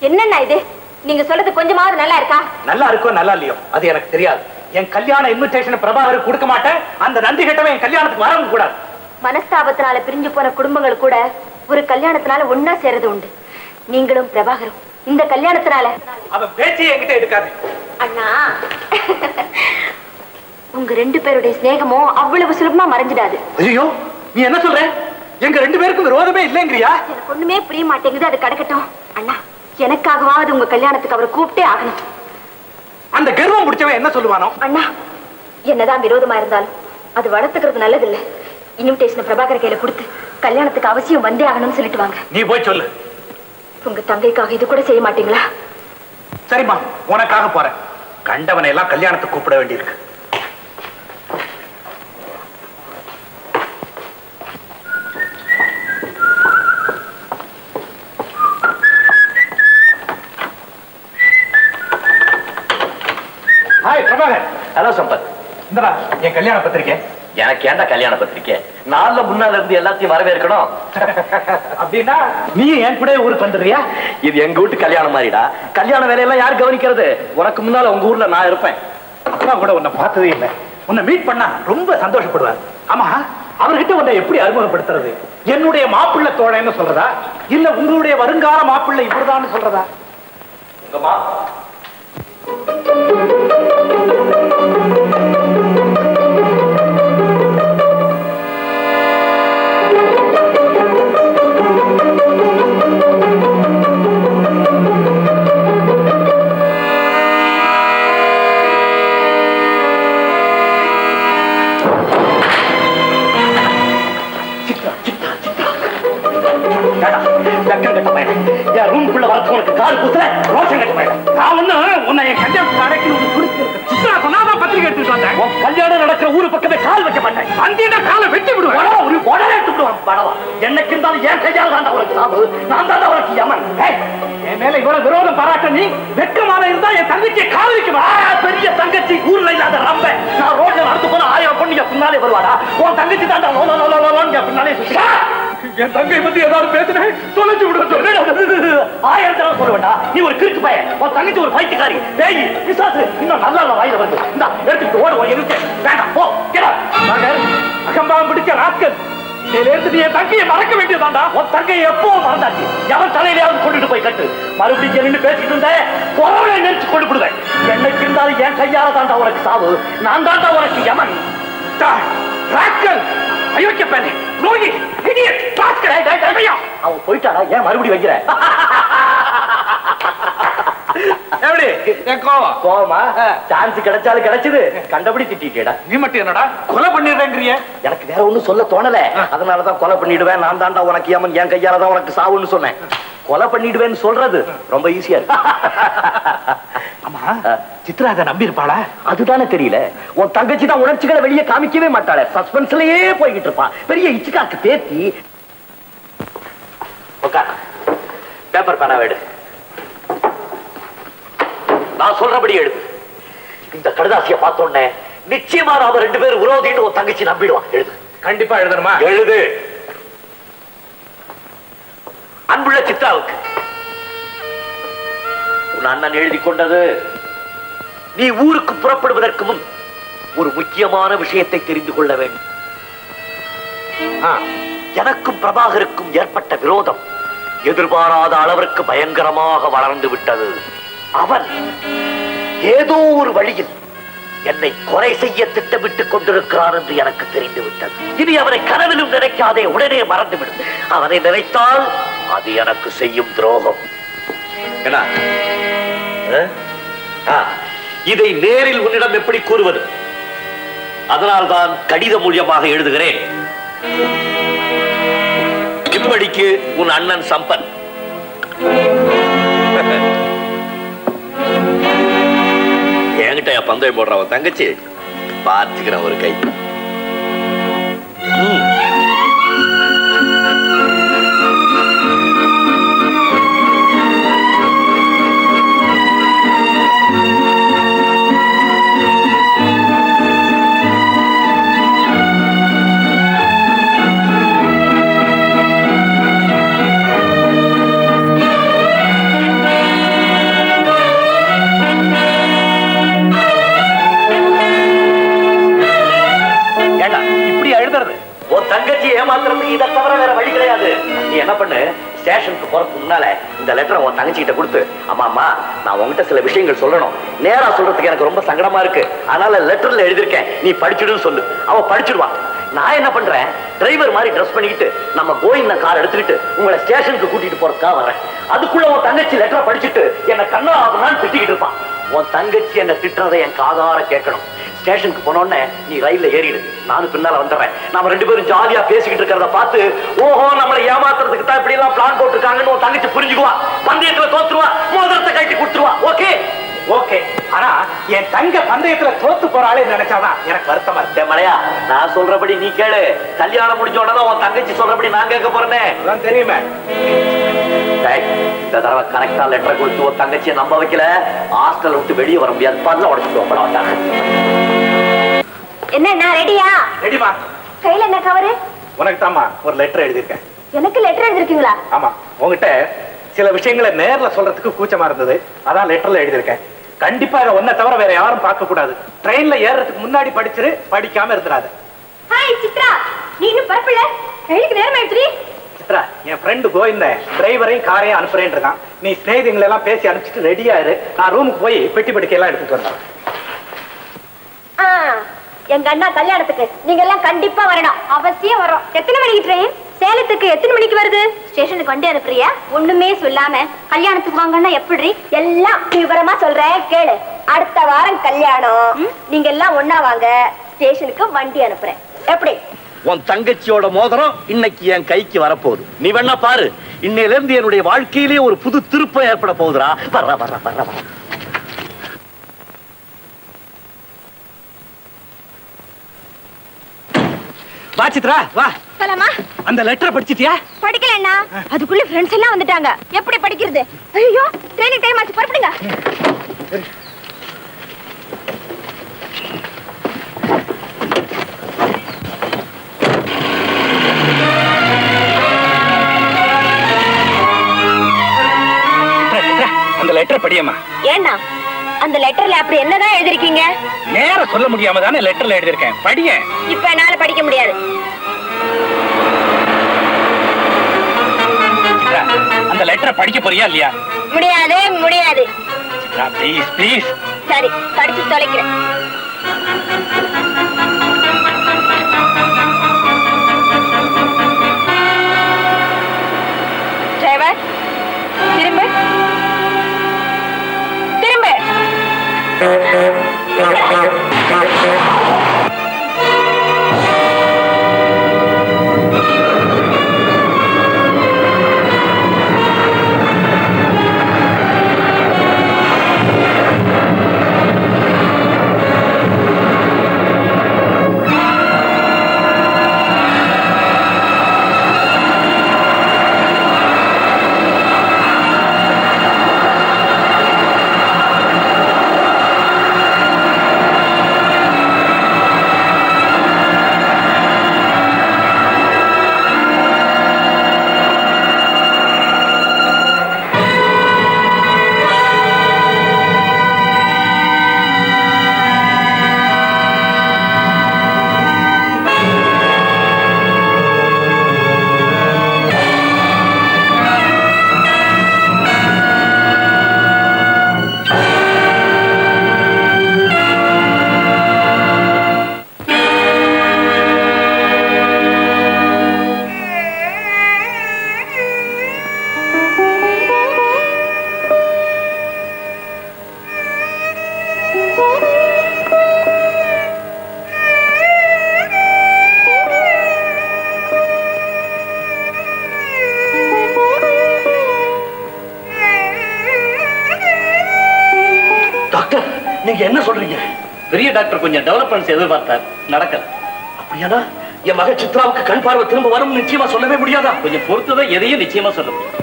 என்னன்னா இது? நீங்க சொல்றது கொஞ்சமாவது நல்லா இருக்கா? நல்லா இருக்கோ நல்லா இல்லையோ அது எனக்கு தெரியாது. என் கல்யாண இன்விடேஷன் பிரபாகர் கொடுக்க மாட்டேன். அந்த நன்றி கட்டவே என் கல்யாணத்துக்கு வரவும் கூடாது. மனஸ்தாபத்தினால பிரிஞ்சு போன குடும்பங்கள் கூட ஒரு கல்யாணத்தினால ஒன்னா சேரது உண்டு. நீங்களும் பிரபாகரும் இந்த கல்யாணத்தினால அவன் பேச்சையே என்கிட்ட எடுக்காது. அண்ணா, உங்க 2 பேருடைய சிநேகமும் அவ்வளவு சுலபமா மறைஞ்சிடாது. ஐயோ, நீ என்ன சொல்ற? எங்க 2 பேருக்கும் விரோதமே இல்லைங்கிறியா? எனக்கு ஒண்ணுமே புரிய மாட்டேங்குது. அது கிடக்கட்டும் அண்ணா, எனக்காகவாவது உங்க கல்யாணத்துக்கு அவரை கூப்பிட்டே ஆகணும். அந்த கர்வம் பிடிச்சவன் என்ன சொல்லுவானோ? அண்ணா, என்னதான் விரோதமா இருந்தாலும் அது வளர்த்துக்கிறது நல்லது இல்ல. இன்விடேஷன் பிரபாகர் கையில கொடுத்து கல்யாணத்துக்கு அவசியம் வந்தே ஆகணும்னு சொல்லிட்டு வாங்க. நீ போய் சொல்லு. உங்க தங்கைக்காக இது கூட செய்ய மாட்டீங்களா? சரிம்மா, உனக்காக போறேன். கண்டவனை எல்லாம் கல்யாணத்துக்கு கூப்பிட வேண்டியிருக்கு. ஹாய் பிரபாகர். ஹலோ சம்பத். இந்தடா என் கல்யாண பத்திரிக்கை. எனக்கு ஏன்டா கல்யாண பத்திரிக்கை? நாள்ல முன்னால இருந்து எல்லாத்தையும் வரவேற்கணும். அப்படின்னா நீ என் கூட ஊருக்கு வந்துடுறியா? இது எங்க வீட்டு கல்யாணம் மாதிரிடா. கல்யாண வேலையெல்லாம் யார் கவனிக்கிறது? உனக்கு முன்னால உங்க ஊர்ல நான் இருப்பேன். அப்பா கூட உன்னை பார்த்ததே இல்லை. உன்னை மீட் பண்ணா ரொம்ப சந்தோஷப்படுவார். ஆமா, அவர்கிட்ட உன்னை எப்படி அறிமுகப்படுத்துறது? என்னுடைய மாப்பிள்ளை தோழன்னு சொல்றதா, இல்ல உங்களுடைய வருங்கால மாப்பிள்ளை இப்படிதான் சொல்றதா? உங்கம்மா ரூம்குள்ள வரது உனக்கு கால் குத்துல ரோஷன் கட்ட போயிடும். நான் ஒண்ணு உன்னை என் கல்யாணத்துக்கு அடைக்கணும் சொன்னாதான் பத்திரிகை எடுத்துட்டு வந்தேன். உன் கல்யாணம் நடக்கிற ஊரு பக்கமே கால் வைக்க மாட்டேன். வந்தீங்கன்னா காலை வெட்டி விடுவேன். உடனே எடுத்துடுவான் படவா. என்னைக்கு இருந்தாலும் என் கையால் தான் உனக்கு சாவு. நான் தான் உனக்கு யமன். என் மேல இவ்வளவு விரோதம் பாராட்ட நீ வெட்கமான இருந்தா என் தங்கச்சியை காதலிக்குமா? பெரிய தங்கச்சி ஊர்ல இல்லாத ரம்ப. நான் ரோட்ல நடந்து போன 1000 பொண்ணுங்க பின்னாலே வருவாடா. உன் தங்கச்சி தான் பின்னாலே சுத்தா. என் தங்கை பத்தி ஏதாவது பேசுனேன் தொலைச்சு விடுவேன். 1000 தடவை சொல்ல வேண்டாம். நீ ஒரு கிறுக்கு பையன். உன் தங்கச்சி ஒரு பைத்தியக்காரி. பேய் பிசாசு இன்னும் நல்லா வாயில வருது. இந்த எடுத்துட்டு ஓடுவோம். எதுக்கு வேண்டாம் போ. அகம்பாவம் பிடிச்ச ராஸ்கல். நீ என் தங்கையை மறக்க வேண்டியதாண்டா. உன் தங்கையை எப்பவும் மறந்தாச்சு. எவன் தலையிலேயாவது கொண்டுட்டு போய் கட்டு. மறுபடியும் நின்று பேசிட்டு இருந்தேன் குறவை நெரிச்சு கொண்டு விடுவேன். என்னைக்கு இருந்தாலும் என் கையால தாண்டா உனக்கு சாவு. நான் தாண்டா உனக்கு யமன். அயோக்கிய பேனே, துரோகி, இடியட், ராஸ்கல். அவன் போயிட்டாடா. ஏன் மறுபடியும் வைக்கிற? எப்படி என் கோவம்? கோவமா? சான்ஸ் கிடைச்சாலும் கிடைச்சது. கண்டபடி திட்டிட்டேடா. நீ மட்டும் என்னடா கொலை பண்ணிடுறேங்கிறிய? எனக்கு வேற ஒண்ணும் சொல்ல தோணல. அதனாலதான் கொலை பண்ணிடுவேன். நான் தாண்டா உனக்கு யமன். என் கையாலதான் உனக்கு சாவுன்னு சொன்னேன். கொலை பண்ணிடுவேன்னு சொல்றது ரொம்ப ஈஸியா இருக்கு. ஆமா, சித்ரா அதை நம்பி இருப்பாளா? அதுதானே தெரியல. உன் தங்கச்சி தான் உணர்ச்சிகளை வெளியே காமிக்கவே மாட்டாளே. சஸ்பென்ஸ்லயே போய்கிட்டு இருப்பான். பெரிய இச்சிக்காக்கு பேத்தி. பேப்பர் பேனா வேடு. நான் சொல்றபடி எழுது. இந்த கடுதாசிய பார்த்தோன்னே நிச்சயமா நாம 2 பேரும் விரோதின்னு உன் தங்கச்சி நம்பிடுவான். எழுது. கண்டிப்பா எழுதணுமா? எழுது. அன்புள்ள சித்ராவுக்கு உன் அண்ணன் எழுதி கொண்டது. நீ ஊருக்கு புறப்படுவதற்கு முன் ஒரு முக்கியமான விஷயத்தை தெரிந்து கொள்ள வேண்டும். எனக்கும் பிரபாகருக்கும் ஏற்பட்ட விரோதம் எதிர்பாராத அளவிற்கு பயங்கரமாக வளர்ந்து விட்டது. அவன் ஏதோ ஒரு வழியில் என்னை கொலை செய்ய திட்டமிட்டுக் கொண்டிருக்கிறான் என்று எனக்கு தெரிந்து விட்டது. இனி அவனை கனவிலும் நினைக்காதே. உடனே மறந்துவிடும். அவனை நினைத்தால் அது எனக்கு செய்யும் துரோகம். இதை நேரில் உன்னிடம் எப்படி கூறுவது? அதனால்தான் கடித மூலியமாக எழுதுகிறேன். இப்படிக்கு உன் அண்ணன் சம்பத். என்கிட்ட பந்தயம் போடுறவன் தங்கச்சி பார்த்துக்கிறேன் ஒரு கை. தங்கச்சி கிட்ட கொடுத்து, அம்மா அம்மா நான் உங்ககிட்ட சில விஷயங்கள் சொல்லணும், நேரா சொல்றதுக்கு எனக்கு ரொம்ப சங்கடமா இருக்கு, அதனால லெட்டர்ல எழுதிருக்கேன், நீ படிச்சுடுன்னு சொல்லு. அவ படிச்சுடுவான். நான் என்ன பண்றேன், டிரைவர் மாதிரி ட்ரெஸ் பண்ணிக்கிட்டு நம்ம கோயிந்த கார் எடுத்துக்கிட்டு உங்களை ஸ்டேஷனுக்கு கூட்டிட்டு போறதுக்காக வரேன். அதுக்குள்ள உன் தங்கச்சி லெட்டரை படிச்சுட்டு என்ன கண்ணா ஆகுனான்னு திட்டிக்கிட்டு இருப்பான். உன் தங்கச்சி என்ன திட்டுறதை என் காதார கேட்கணும். ஸ்டேஷனுக்கு போனோடனே நீ ரயில்ல ஏறிடு, நானும் பின்னால வந்துடுறேன். நாம 2 பேரும் ஜாலியா பேசிக்கிட்டு இருக்கிறத பார்த்து, ஓஹோ நம்மளை ஏமாத்துறதுக்கு தான் இப்படி எல்லாம் பிளான் போட்டுருக்காங்கன்னு உன் தங்கச்சி புரிஞ்சுக்குவா. பந்தயத்துல தோத்துருவா, மோதிரத்தை கட்டி கொடுத்துருவா. Okay okay. ஆனா என் தங்க பந்தயத்துல தோத்து போறாளே நினைச்சாதான் எனக்கு வருத்தமா இருக்கு. மலையா, நான் சொல்றபடி நீ கேளு. கல்யாணம் முடிஞ்ச உடனே உன் தங்கச்சி சொல்றபடி நான் கேட்க போறேனே. அதான் தெரியுமே. இந்த தடவை கரெக்டா லெட்டர் கொடுத்து ஒரு தங்கச்சியை நம்ப வைக்கல, ஹாஸ்டல் விட்டு வெளியே வர முடியாது. பல்ல உடச்சுட்டு படம் வந்தாங்க. என்ன ரெடியா? ரெடிமா. கையில என்ன கவரு? உனக்கு தாமா ஒரு லெட்டர் எழுதியிருக்கேன். எனக்கு லெட்டர் எழுதிருக்கீங்களா? ஆமா, உங்ககிட்ட சில விஷயங்களை நேர்ல சொல்றதுக்கு கூச்சமா இருந்தது, அதான் லெட்டர்ல எழுதியிருக்கேன். கண்டிப்பா இதை ஒன்ன தவிர வேற யாரும் பார்க்க கூடாது. ட்ரெயின்ல ஏறதுக்கு முன்னாடி படிச்சிரு, படிக்காம இருந்துடாத. ஹாய் சித்ரா, நீ இன்னும் பரப்பல? கைக்கு நேரம் ஆயிடுச்சு. சித்ரா, என் ஃப்ரெண்டு கோவிந்த டிரைவரையும் காரையும் அனுப்புறேன்னு இருக்கான். நீ ஸ்நேகிதங்களை எல்லாம் பேசி அனுப்பிச்சிட்டு ரெடியா இரு. நான் ரூமுக்கு போய் பெட்டி படுக்கையெல்லாம் எடுத்துட்டு வந்தேன். எங்க அண்ணா கல்யாணத்துக்கு நீங்க எல்லாம் கண்டிப்பா வரணும். அவசியம் வரோம். எத்தனை மணிக்கு ட்ரெயின்? சேலத்துக்கு எத்தனை மணிக்கு வருது? ஸ்டேஷனுக்கு வண்டி அனுப்புறியா? ஒண்ணுமே சொல்லாம கல்யாணத்துக்கு வாங்கன்னா எப்படி? எல்லாம் விவரமா சொல்றேன் கேளு. அடுத்த வாரம் கல்யாணம், நீங்க எல்லாம் ஒன்னா வாங்க. ஸ்டேஷனுக்கு வண்டி அனுப்புறேன். எப்படி? உன் தங்கச்சியோட மோதிரம் இன்னைக்கு என் கைக்கு வரப்போகுது. நீ வேணா பாரு, இன்னையில இருந்து என்னுடைய வாழ்க்கையிலேயே ஒரு புது திருப்பம் ஏற்பட போகுதுடா. வர்ற வர்ற வர்ற வர்ற. வா சித்ரா, வா. போலாமா? அந்த லெட்டரை படிச்சிட்டியா? படிக்கலன்னா அதுக்குள்ள ஃப்ரெண்ட்ஸ் எல்லாம் வந்துட்டாங்க. எப்படி படிக்கிறது? ஐயோ, ட்ரெயினிங் டைம் ஆச்சு, புறப்படுங்க. அந்த லெட்டரை படியம்மா. ஏன்னா அந்த லெட்டர்ல அப்படி என்னதான் எழுதிருக்கீங்க? நேர சொல்ல முடியாம தானே லெட்டர்ல எழுதிருக்கேன். படிங்க. இப்ப என்னால படிக்க முடியாது. அந்த லெட்டரை படிக்க போறியா இல்லையா? முடியாது முடியாது. Please please. சரி, படிச்சு தொலைக்கிறேன். டிரைவர், திரும்ப திரும்ப. நீங்க என்ன சொல்றீங்க? பெரிய டாக்டர் கொஞ்சம் டெவலப்மெண்ட்ஸ் எதிர்பார்த்தார், நடக்கல. அப்படியானா என் மக சித்ராவுக்கு கண் பார்வை திரும்ப வரும் நிச்சயமா சொல்லவே முடியாதா? கொஞ்சம் பொறுத்ததான் எதையும் நிச்சயமா சொல்ல முடியும்.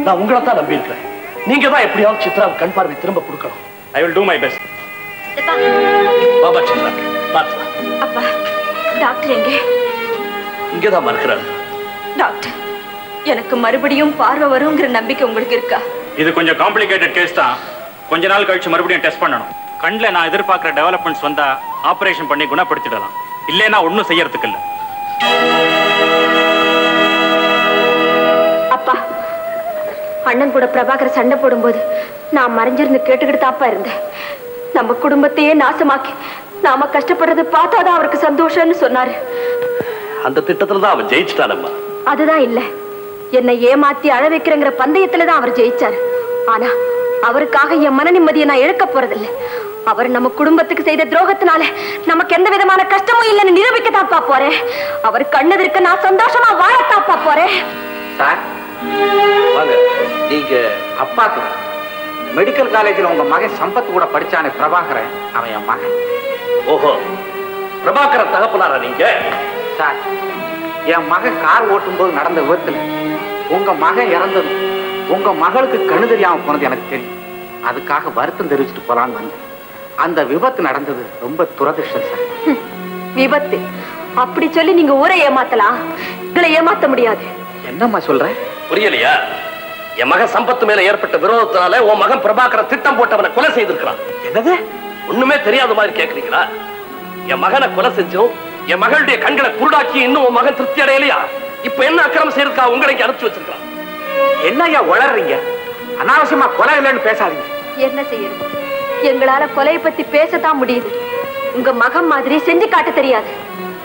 நான் உங்களை தான் நம்பி இருக்கிறேன். நீங்க தான் எப்படியாவது சித்ராவுக்கு கண் பார்வை திரும்ப கொடுக்கணும். I will do my best. Baba Chitra, பார்த்து. அப்பா, டாக்டர் எங்க? இங்கதான் மறுக்கிறாரு. டாக்டர், எனக்கு மறுபடியும் பார்வை வருங்கிற நம்பிக்கை உங்களுக்கு இருக்கா? இது கொஞ்சம் காம்ப்ளிகேட்டட் கேஸ் தான். கொஞ்ச நாள் கழிச்சு மறுபடியும் டெஸ்ட் பண்ணணும். கண்ணில் நான் எதிர்பார்க்கிற டெவலப்மெண்ட்ஸ் வந்தா ஆபரேஷன் பண்ணி குணப்படுத்திடலாம். இல்லைன்னா ஒன்றும் செய்யறதுக்கு இல்லை. அப்பா, அண்ணன் கூட பிரபாகர் சண்டை போடும்போது நான் மறைஞ்சிருந்து கேட்டுக்கிட்டு தாப்பா இருந்தேன். நம்ம குடும்பத்தையே நாசமாக்கி நாம கஷ்டப்படுறது பார்த்தாதான் அவருக்கு சந்தோஷம்னு சொன்னாரு. அந்த திட்டத்துல தான் அவன் ஜெயிச்சுட்டானம்மா. அதுதான் இல்ல, என்னை ஏமாத்தி அழ வைக்கிறங்கிற பந்தயத்துலதான் அவர் ஜெயிச்சாரு. ஆனா அவருக்காக என் மன நிம்மதியை நான் இழக்க போறதில்லை. அவர் நம்ம குடும்பத்துக்கு செய்த துரோகத்தினால நமக்கு எந்த விதமான கஷ்டமும் இல்லைன்னு நிரூபிக்க தாப்பா போறேன். அவர் கண்ணதற்கு நான் சந்தோஷமா வாழத்தாப்பா போறேன். சார் வாங்க. நீங்க அப்பாக்கு மெடிக்கல் காலேஜில் உங்க மகன் சம்பத் கூட படிச்சானே பிரபாகரன், அவன் என் மகன். ஓஹோ, பிரபாகரன் தகப்பனாரா நீங்க? சார், என் மகன் கார் ஓட்டும் போது நடந்த விபத்துல உங்க மகன் இறந்தது உங்க மகளுக்கு கண்ணு தெரியாம போனது எனக்கு தெரியும். அதுக்காக வருத்தம் தெரிவிச்சுட்டு போலான்னு வந்தேன். அந்த விபத்து நடந்தது ரொம்ப துரதிர்ஷ்டம் சார். விபத்து அப்படி சொல்லி நீங்க ஊரை ஏமாத்தலாம், இதுல ஏமாத்த முடியாது. என்னம்மா சொல்ற? புரியலையா? என் மகன் சம்பத்து மேல ஏற்பட்ட விரோதத்தினால உன் மகன் பிரபாகரன் திட்டம் போட்டவனை கொலை செய்திருக்கிறான். என்னது? ஒண்ணுமே தெரியாத மாதிரி கேக்குறீங்களா? என் மகனை கொலை செஞ்சும் என் மகளுடைய கண்களை குருடாக்கி இன்னும் உன் மகன் திருப்தி அடையலையா? இப்ப என்ன அக்கிரமம் செய்யறதுக்கா உங்களுக்கு அனுப்பிச்சு வச்சிருக்கான்? என்னய்யா உளறீங்க? அனாவசியமா கொலை இல்லைன்னு பேசாதீங்க. என்ன செய்யறது? எங்களால கொலையை பத்தி பேசத்தான் முடியுது. உங்க மகன் மாதிரி செஞ்சு காட்ட தெரியாது.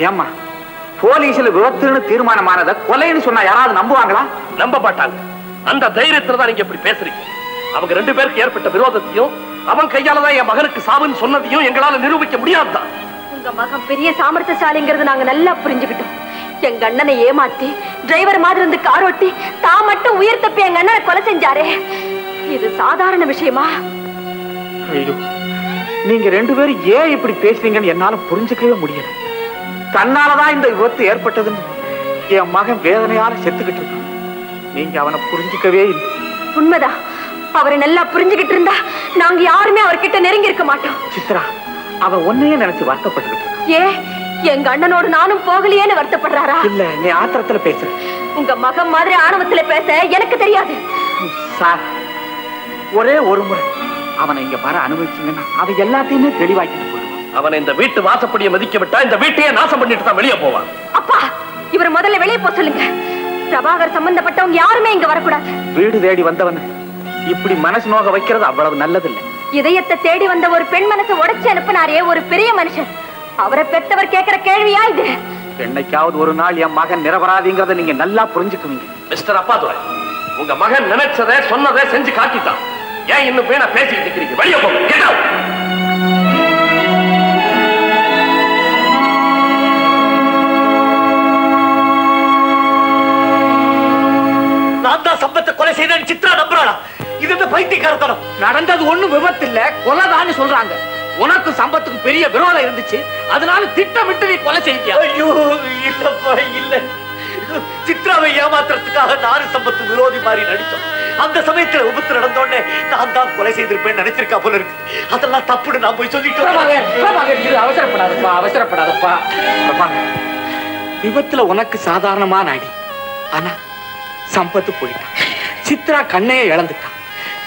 ஏம்மா, போலீஸ்ல விபத்துன்னு தீர்மானமானதை கொலைன்னு சொன்னா யாராவது நம்புவாங்களா? நம்ப மாட்டாங்க. அந்த தைரியத்துல தான் நீங்க இப்படி பேசுறீங்க. அவங்க ரெண்டு பேருக்கு ஏற்பட்ட விரோதத்தையும் அவன் கையாலதான் என் மகனுக்கு சாவுன்னு சொன்னதையும் எங்களால நிரூபிக்க முடியாதுதான். உங்க மகன் பெரிய சாமர்த்தியசாலிங்கிறது நாங்க நல்லா புரிஞ்சுக்கிட்டோம். எங்க அண்ணனை ஏமாத்தி டிரைவர் மாதிரி இருந்து கார் ஓட்டி தான் மட்டும் உயிர் தப்பி எங்க அண்ணனை கொலை செஞ்சாரே, இது சாதாரண விஷயமா? ஐயோ, நீங்க ரெண்டு பேரும் ஏன் இப்படி பேசுறீங்கன்னு என்னால புரிஞ்சுக்கவே முடியல. தன்னாலதான் இந்த விபத்து ஏற்பட்டதுன்னு என் மகன் வேதனையால செத்துக்கிட்டு இருக்கான். நீங்க அவனை புரிஞ்சுக்கவே இல்லை. உண்மைதான். அவரை நல்லா புரிஞ்சுக்கிட்டு இருந்தா நாங்க யாருமே அவர்கிட்ட நெருங்கி இருக்க மாட்டோம். சித்ரா, அவன் ஒன்னையே நினைச்சு வருத்தப்பட்டுக்கிட்டு இருக்கான். ஏன் எங்க அண்ணனோடு நானும் போகலையேன்னு வருத்தப்படுறாரா? இல்ல, நீ ஆத்திரத்துல பேசுற. உங்க மகன் மாதிரி ஆணவத்துல பேச எனக்கு தெரியாது சார். ஒரே ஒரு முறை அவனை இங்க வர அனுபவிச்சீங்கன்னா அவன் எல்லாத்தையுமே தெளிவாக்கிட்டு போயிடுவான். அவனை இந்த வீட்டு வாசப்படியை மதிக்க விட்டா இந்த வீட்டையே நாசம் பண்ணிட்டு தான் வெளியே போவான். அப்பா, இவரை முதல்ல வெளியே போக சொல்லுங்க. பிரபாகர் சம்பந்தப்பட்டவங்க யாருமே இங்க வரக்கூடாது. வீடு தேடி வந்தவன் இப்படி மனசு நோக வைக்கிறது அவ்வளவு நல்லதில்லை. இதயத்தை தேடி வந்த ஒரு பெண் மனசை உடைச்சு அனுப்பினாரே ஒரு பெரிய மனுஷன், அவரை பெற்றவர் கேட்கிற கேள்வியா இது? என்னைக்காவது ஒரு நாள் என் மகன் நிரபராதிங்கிறத நீங்க நல்லா புரிஞ்சுக்குவீங்க. மிஸ்டர் அப்பாதுரை, உங்க மகன் நினைச்சதை சொன்னதை செஞ்சு காட்டிட்டான். ஏன் இன்னும் பேன பேசிக்கிட்டு இருக்கிறீங்க? வெளியே போங்க. Get out. நான் தான் சம்பத்தை கொலை செய்தேன் சித்ரா நம்புறாளா? இது என்ன பைத்தியக்காரத்தனம்? நடந்தது ஒண்ணும் விபத்து இல்ல, கொலைதான்னு சொல்றாங்க. உனக்கு சம்பத்துக்கு பெரிய விரோதம் இருந்துச்சு, அதனால திட்டமிட்டு நீ கொலை செய்தியா? ஐயோ இல்லப்பா, இல்ல. சித்ராவை ஏமாத்துறதுக்காக நானும் சம்பத்து விரோதி மாதிரி நடிச்சோம். அந்த சமயத்துல விபத்து நடந்தோடனே நான் தான் கொலை செய்திருப்பேன் நினைச்சிருக்கா போல இருக்கு. அதெல்லாம் தப்புன்னு நான் போய் சொல்லிட்டேன். அவசரப்படாதப்பா, அவசரப்படாதப்பா. விபத்துல உனக்கு சாதாரணமான அடி, ஆனா சம்பத்து போயிட்டான். சித்ரா கண்ணையே இழந்துட்டான்.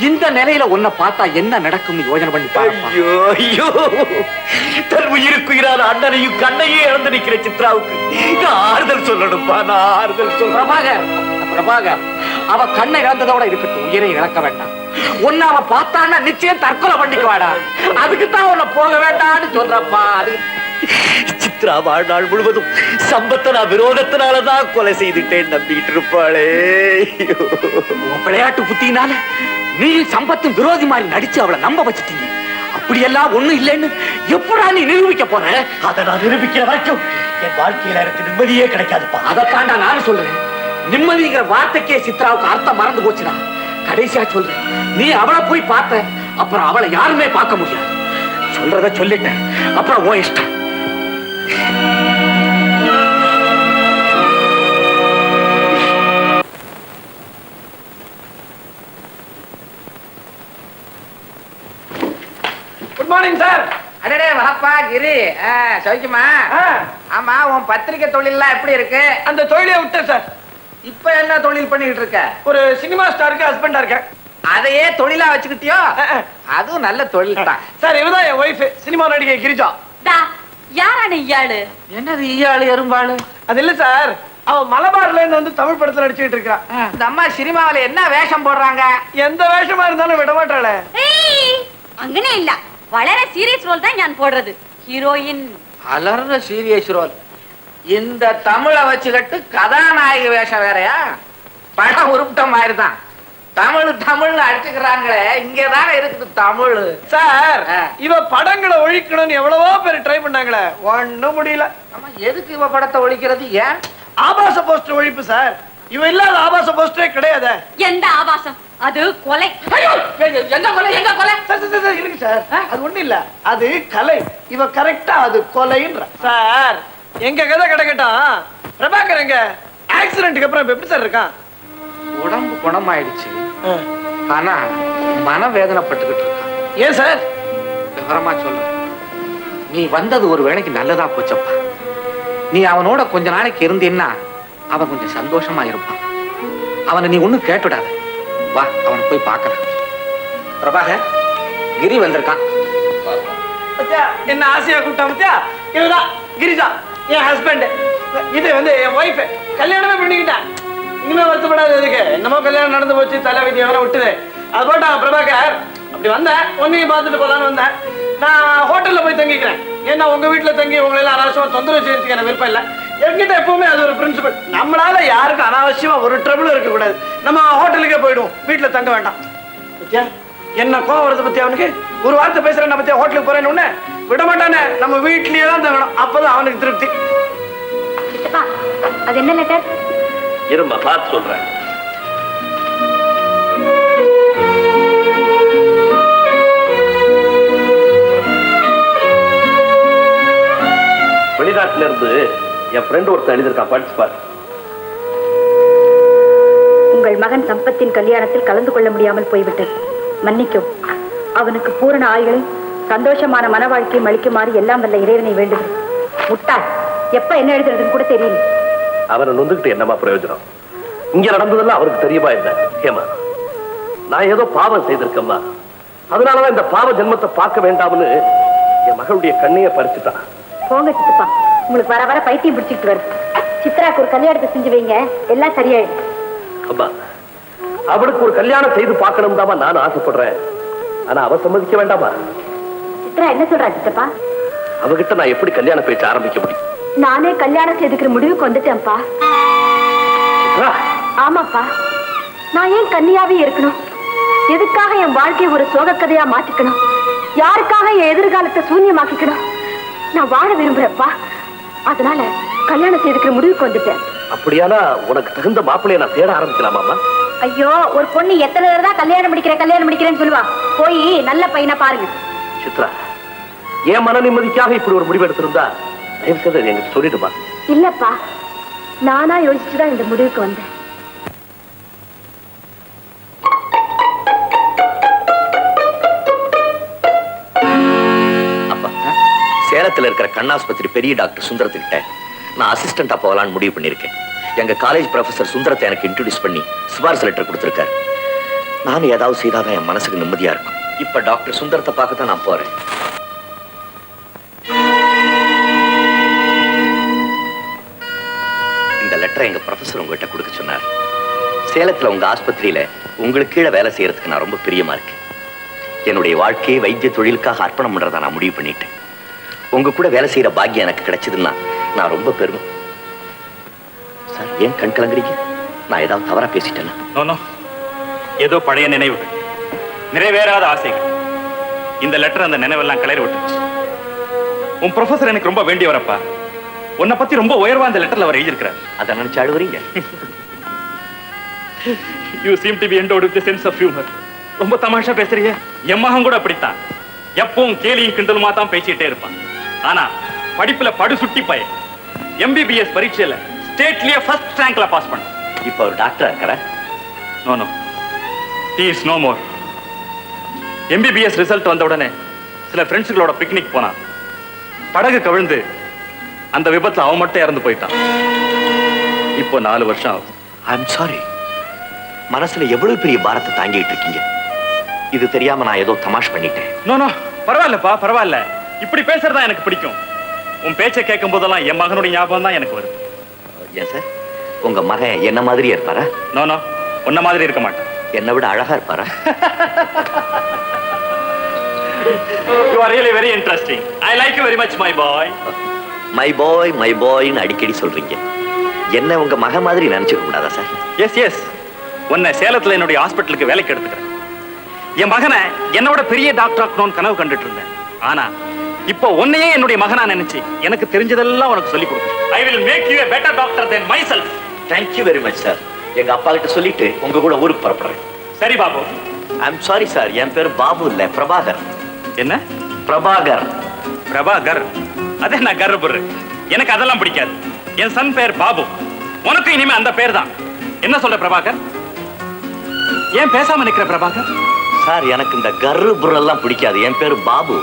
இந்த நிலையில உன்னை பார்த்தா என்ன நடக்கும்னு யோசனை பண்ணி பாருப்பா. ஐயோ ஐயோ, தன் உயிருக்குயிரான அண்ணனையும் கண்ணையே இழந்து நிக்கிற சித்ராவுக்கு நான் ஆறுதல் சொல்லணும்பா, நான் ஆறுதல் சொல்றேன். பிரபாகர், அவ கண்ணை இழந்ததோட இருக்கட்டும், உயிரை இழக்க வேண்டாம். உன்னை அவ பார்த்தான்னா நிச்சயம் தற்கொலை பண்ணிக்குவாடா. அதுக்குத்தான் உன்னை போக வேண்டாம்னு சொல்றப்பா. அது சித்ரா வாழ்நாள் முழுவதும் சம்பத்தை நான் விரோதத்தினாலதான் கொலை செய்துட்டேன் நம்பிக்கிட்டு இருப்பாளே. விளையாட்டு புத்தினால நீ சம்பத்தின் விரோதி மாதிரி நடிச்சு அவளை நம்ப வச்சுட்டீங்க. அப்படியெல்லாம் ஒண்ணும் இல்லைன்னு எப்படா நீ நிரூபிக்க போற? அதை நான் நிரூபிக்கிற வரைக்கும் என் வாழ்க்கையில எனக்கு நிம்மதியே கிடைக்காதுப்பா. அதைத்தாண்டா நானும் சொல்றேன். நிம்மதிங்கிற வார்த்தைக்கே சித்ராவுக்கு அர்த்தம் மறந்து போச்சுடா. கடைசியா சொல்றேன், நீ அவளை போய் பார்த்த அப்புறம் அவளை யாருமே பார்க்க முடியாது. சொல்றத சொல்லிட்டேன், அப்புறம் ஓ இஷ்டம். Good morning sir. அடடே வணப்பா கிரி. சௌக்கியமா? ஆமா, உன் பத்திரிக்கை தொழில்லாம் எப்படி இருக்கு? அந்த தொழிலை விட்டேன் சார். இப்ப என்ன தொழில் பண்ணிட்டு இருக்க? ஒரு சினிமா ஸ்டாருக்கு ஹஸ்பண்டா இருக்கேன். அதையே தொழிலா வச்சுக்கிட்டியோ? அதுவும் நல்ல தொழில் தான். சார் இவதான் என் ஒய்ஃப், சினிமா நடிகை கிரிஜா. யாரான இயாளு? என்னது ஈயாளு எறும்பாளு? அது இல்ல சார், அவன் மலபார்ல இருந்து வந்து தமிழ் படத்துல நடிச்சுட்டு இருக்கா. இந்த அம்மா சினிமாவில என்ன வேஷம் போடுறாங்க? எந்த வேஷமா இருந்தாலும் விட மாட்டாளே. അങ്ങനെ ഇല്ല, വളരെ സീരിയസ് റോൾ தான் ഞാൻ போடுறது. ஹீரோயின் அலர்ற சீரியஸ் ரோல். இந்த தமிழை வச்சுக்கிட்டு கதாநாயகி வேஷம் வேறையா? படம் உருப்பிட்ட மாதிரி தான். தமிழ்னு அடிச்சுக்கிறாங்களே, இங்கதானே இருக்குது தமிழ். சார் இவ படங்களை ஒழிக்கணும்னு எவ்வளவோ பேர் ட்ரை பண்ணாங்களே, ஒண்ணும் முடியல. ஆமா, எதுக்கு இவ படத்தை ஒழிக்கிறது? ஏன்? ஆபாச போஸ்டர் ஒழிப்பு சார். இவ இல்லாத ஆபாச போஸ்டரே கிடையாது. எந்த ஆபாசம்? அது கொலை. எங்க கொலை? எங்க கொலை? சார் இருக்கு சார், அது ஒண்ணு இல்ல, அது கலை. இவ கரெக்டா அது கொலைன்ற. சார் எங்க கதை கிடக்கட்டும், பிரபாகர் எங்க ஆக்சிடென்ட்க்கு அப்புறம் எப்படி சார் இருக்கான்? உடம்பு குணமாயிடுச்சு, ஆனா மன வேதனைப்பட்டுக்கிட்டு இருக்கான். ஏன் சார்? விவரமா சொல்ற. நீ வந்தது ஒரு வேளைக்கு நல்லதா போச்சப்பா. நீ அவனோட கொஞ்ச நாளைக்கு இருந்தீன்னா அவன் கொஞ்சம் சந்தோஷமா இருப்பான். அவனை நீ ஒண்ணும் கேட்டுடாத. வா, அவனை போய் பார்க்கலாம். பிரபாகர், கிரி வந்திருக்கான். என்ன ஆசையா கூப்பிட்டா பத்தியா? இவதான் கிரிஜா, என் ஹஸ்பண்ட். இது வந்து என் ஒய்ஃப். கல்யாணமே பண்ணிக்கிட்டேன். இனிமே வருத்தப்படாது. இதுக்கு என்னமோ கல்யாணம் நடந்து போச்சு, தலை விதி எவரை விட்டுது. அது போட்டான் பிரபாகர். அப்படி வந்தேன், ஒன்னையும் பார்த்துட்டு போலான்னு வந்தேன். நான் ஹோட்டல்ல போய் தங்கிக்கிறேன். ஏன்னா உங்க வீட்டுல தங்கி உங்களை எல்லாம் அனாவசியமா தொந்தரவு செய்யறதுக்கு எனக்கு விருப்பம் இல்லை. என்கிட்ட எப்பவுமே அது ஒரு பிரின்சிபல். நம்மளால யாருக்கும் அனாவசியமா ஒரு ட்ரபிளும் இருக்க கூடாது. நம்ம ஹோட்டலுக்கே போயிடுவோம், வீட்டுல தங்க வேண்டாம். பத்தியா என்ன கோவம் வருது பத்தியா அவனுக்கு? ஒரு வார்த்தை பேசுறேன் பத்தியா, ஹோட்டலுக்கு போறேன்னு விட மாட்டானே. நம்ம வீட்லயே தான் தங்கணும், அப்பதான் அவனுக்கு திருப்தி. அது என்ன லெட்டர்? இருமா பார்த்து சொல்றேன். வெளிநாட்டுல இருந்து என் ஃப்ரெண்ட் ஒருத்தன் எழுதியிருக்கான், படிச்சு பாரு. உங்கள் மகன் சம்பத்தின் கல்யாணத்தில் கலந்து கொள்ள முடியாமல் போய்விட்டது. மன்னிக்கும். அவனுக்கு பூரண ஆயுளை சந்தோஷமான மன வாழ்க்கையும் அளிக்குமாறு எல்லாம் வல்ல இறைவனை வேண்டுகிறேன். முட்டாள், எப்ப என்ன எழுதுறதுன்னு கூட தெரியல. அவரை நொந்துகிட்டு என்னமா பிரயோஜனம்? இங்க நடந்ததெல்லாம் அவருக்கு தெரியுமா என்ன? ஏமா, நான் ஏதோ பாவம் செய்திருக்கேம்மா, அதனாலதான் இந்த பாவ ஜென்மத்தை பார்க்க வேண்டாம்னு என் மகளுடைய கண்ணையை பறிச்சுட்டான். போங்க சித்தப்பா, உங்களுக்கு வர வர பைத்தியம் பிடிச்சிட்டு வருது. சித்ராக்கு ஒரு கல்யாணத்தை செஞ்சு வைங்க, எல்லாம் சரியாயிடும். அம்மா, அவளுக்கு ஒரு கல்யாணம் செய்து பார்க்கணும் தாமா நானும் ஆசைப்படுறேன். ஆனா அவ சம்மதிக்க வேண்டாமா? சித்ரா என்ன சொல்றா சித்தப்பா? அவகிட்ட நான் எப்படி கல்யாண பேச்சு ஆரம்பிக்க முடியும்? நானே கல்யாணம் செய்துக்கிற முடிவுக்கு வந்துட்டேன்ப்பா. ஆமாப்பா, நான் ஏன் கன்னியாவே இருக்கணும்? எதுக்காக என் வாழ்க்கையை ஒரு சோக கதையா மாத்திக்கணும்? யாருக்காக என் எதிர்காலத்தை சூன்யமாக்கிக்கணும்? நான் வாழ விரும்புறப்பா, அதனால கல்யாணம் செய்துக்கிற முடிவுக்கு வந்துட்டேன். அப்படியானா உனக்கு தகுந்த மாப்பிள்ளைய நான் தேட ஆரம்பிக்கலாமாமா? ஐயோ, ஒரு பொண்ணு எத்தனை தடவை தான் கல்யாணம் முடிக்கிறேன்னு சொல்லுவா. போய் நல்ல பையனை பாருங்க. சித்ரா, என் மன நிம்மதிக்காக இப்படி ஒரு முடிவு எடுத்திருந்தா தயவு செய்து எங்களுக்கு சொல்லிடுமா? இல்லப்பா, நானா யோசிச்சுதான் இந்த முடிவுக்கு வந்தேன். அப்பா, சேலத்துல இருக்கிற கண்ணாஸ்பத்திரி பெரிய டாக்டர் சுந்தரத்துக்கிட்ட நான் அசிஸ்டண்டா போகலான்னு முடிவு பண்ணிருக்கேன். எங்க காலேஜ் ப்ரொஃபசர் சுந்தரத்தை எனக்கு இன்ட்ரோடியூஸ் பண்ணி சிபாரிசு லெட்டர் கொடுத்திருக்காரு. நானும் ஏதாவது செய்தாதான் என் மனசுக்கு நிம்மதியா இருக்கும். இப்ப டாக்டர் சுந்தரத்தை பார்க்க தான் நான் போறேன். இந்த லெட்டரை எங்க ப்ரொஃபசர் உங்ககிட்ட கொடுக்க சொன்னார். சேலத்துல உங்க ஆஸ்பத்திரியில உங்களுக்கு கீழே வேலை செய்யறதுக்கு நான் ரொம்ப பிரியமா இருக்கேன். என்னுடைய வாழ்க்கையை வைத்திய தொழிலுக்காக அர்ப்பணம் பண்றதா நான் முடிவு பண்ணிட்டேன். உங்க கூட வேலை செய்யற பாக்கியம் எனக்கு கிடைச்சதுன்னா நான் ரொம்ப பெருமை. சார், ஏன் கண் கலங்குறீங்க? நான் ஏதாவது தவறா பேசிட்டேன்னா? நோ, ஏதோ பழைய நினைவுகள், நிறைவேறாத ஆசைகள். இந்த லெட்டர் அந்த நினைவெல்லாம் கிளறி விட்டுச்சு. உன் ப்ரொஃபசர் எனக்கு ரொம்ப வேண்டியவரப்பா. உன்னை பத்தி ரொம்ப உயர்வா அந்த லெட்டர்ல அவர் எழுதியிருக்கிறார். அதை நினைச்சு அழுவுறீங்க? You seem to be endowed with a sense of humor. ரொம்ப தமாஷா பேசுறீங்க. என் மகன் கூட அப்படித்தான். எப்பவும் கேலியும் கிண்டலுமா தான் பேசிட்டே இருப்பான். ஆனா படிப்புல படு சுட்டி பையன். MBBS பரீட்சையில ஸ்டேட்லயே ஃபர்ஸ்ட் ரேங்க்ல பாஸ் பண்ண. இப்ப ஒரு டாக்டரா இருக்கற? No, he is no more. MBBS result வந்த உடனே சில ஃப்ரெண்ட்ஸுகளோட பிக்னிக் போனான். படகு கவிழ்ந்து அந்த விபத்துல அவன் மட்டும் இறந்து போயிட்டான். இப்போ 4 வருஷம் ஆகும். ஐ அம் சாரி. மனசுல எவ்வளவு பெரிய பாரத்தை தாங்கிட்டு இருக்கீங்க. இது தெரியாம நான் ஏதோ தமாஷ் பண்ணிட்டேன். நோ நோ, பரவாயில்லப்பா, பரவாயில்ல. இப்படி பேசுறதா எனக்கு பிடிக்கும். உன் பேச்சை கேட்கும் போதெல்லாம் என் மகனுடைய ஞாபகம் தான் எனக்கு வருது. ஏன் சார், உங்க மகன் என்ன மாதிரியே இருப்பாரா? நோ நோ, உன்ன மாதிரி இருக்க மாட்டான். என்னை விட அழகா இருப்பாரா? You are really very interesting. I like you very much, my boy. My பாய்னு அடிக்கடி சொல்றீங்க. என்ன உங்க மகன் மாதிரி நினைச்சுக்க கூடாதா சார்? எஸ் எஸ், உன்னை சேலத்துல என்னுடைய ஹாஸ்பிட்டலுக்கு வேலைக்கு எடுத்துக்கிறேன். என் மகனை என்னோட பெரிய டாக்டர் ஆக்கணும்னு கனவு கண்டுட்டு இருந்தேன். ஆனா இப்போ உன்னையே என்னுடைய மகனா நினைச்சு எனக்கு தெரிஞ்சதெல்லாம் உனக்கு சொல்லி கொடுக்குறேன். I will make you a better doctor than myself. Thank you very much sir. எங்க அப்பா கிட்ட சொல்லிட்டு உங்க கூட ஊருக்கு புறப்படுறேன். சரி பாபு. ஐம் சாரி சார், என் பேர் பாபு இல்ல, பிரபாகர். என்ன? பிரபாகர். பிரபாகர்? அதே நான் கர்றபுரு. எனக்கு அதெல்லாம் பிடிக்காது. என் சன் பேர் பாபு. உனக்கு இனிமே அந்த பேர் தான். என்ன சொல்ற பிரபாகர்? ஏன் பேசாம நிக்கிற பிரபாகர்? சார், எனக்கு இந்த கர்ரு புரெல்லாம் பிடிக்காது. என் பேரு பாபு.